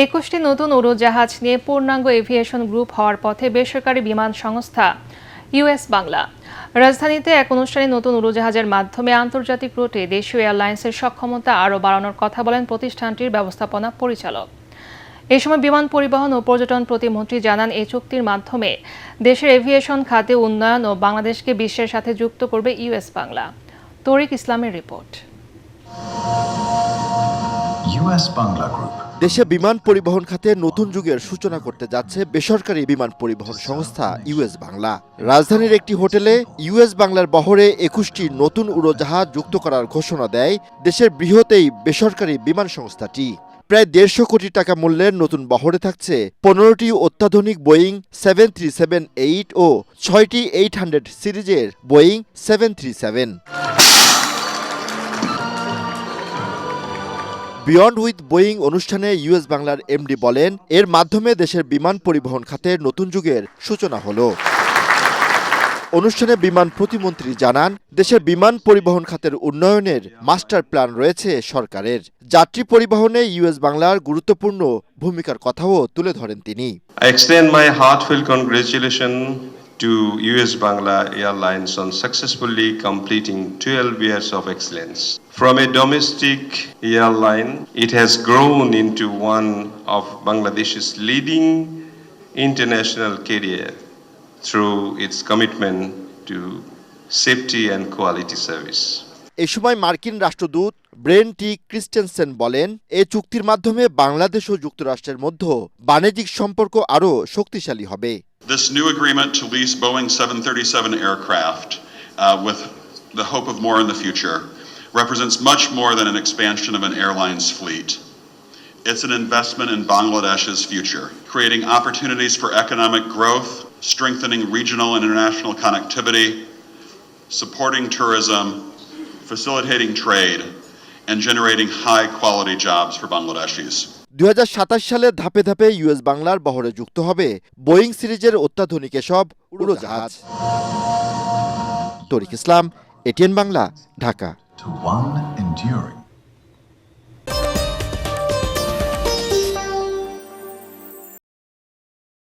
21টি নতুন উড়োজাহাজ নিয়ে পূর্ণাঙ্গ এভিয়েশন গ্রুপ হওয়ার পথে বেসরকারি বিমান সংস্থা ইউএস বাংলা। রাজধানীতে এক অনুষ্ঠানে নতুন উড়োজাহাজের মাধ্যমে আন্তর্জাতিক রুটে দেশীয় এয়ারলাইন্সের সক্ষমতা আরও বাড়ানোর কথা বলেন প্রতিষ্ঠানটির ব্যবস্থাপনা পরিচালক। এ সময় বিমান পরিবহন ও পর্যটন প্রতিমন্ত্রী জানান, এই চুক্তির মাধ্যমে দেশের এভিয়েশন খাতে উন্নয়ন ও বাংলাদেশকে বিশ্বের সাথে যুক্ত করবে ইউএস বাংলা। তরিক ইসলামের রিপোর্ট। ইউএস বাংলা গ্রুপ দেশে বিমান পরিবহন খাতে নতুন যুগের সূচনা করতে যাচ্ছে বেসরকারি বিমান পরিবহন সংস্থা ইউএস বাংলা। রাজধানীর একটি হোটেলে ইউএস বাংলার বহরে 21টি নতুন উড়োজাহাজ যুক্ত করার ঘোষণা দেয় দেশের বৃহৎ এই বেসরকারি বিমান সংস্থাটি। প্রায় 150 কোটি টাকা মূল্যের নতুন বহরে থাকছে 15টি অত্যাধুনিক বোয়িং 737-8 ও 6টি 800 সিরিজের বোয়িং 737। বিয়ন্ড উইথ বোয়িং অনুষ্ঠানে ইউএস বাংলার এমডি বলেন, এর মাধ্যমে দেশের বিমান পরিবহন খাতের নতুন যুগের সূচনা হলো। অনুষ্ঠানে বিমান প্রতিমন্ত্রী জানান, দেশের বিমান পরিবহন খাতের উন্নয়নের মাস্টার প্ল্যান রয়েছে সরকারের। যাত্রী পরিবহনে ইউএস বাংলার গুরুত্বপূর্ণ ভূমিকার কথাও তুলে ধরেন তিনি। I extend my heartfelt congratulations to US Bangla Airlines on successfully completing 12 years of excellence. From a domestic airline, it has grown into one of Bangladesh's leading international carrier through its commitment to safety and quality service. এই সময় মার্কিন রাষ্ট্রদূত brain টি Christensen বলেন, এই চুক্তির মাধ্যমে বাংলাদেশ ও যুক্তরাষ্ট্রের মধ্যে বাণিজ্যিক সম্পর্ক আরও শক্তিশালী হবে। This new agreement to lease Boeing 737 aircraft with the hope of more in the future represents much more than an expansion of an airline's fleet. It's an investment in Bangladesh's future, creating opportunities for economic growth, strengthening regional and international connectivity, supporting tourism, facilitating trade, and generating high-quality jobs for Bangladeshis. 2027 সালে ধাপে ধাপে US বাংলার বহরে যুক্ত হবে Boeing সিরিজের অত্যাধুনিক এসব উড়োজাহাজ। Tariq Islam, ATN Bangla, Dhaka. to one enduring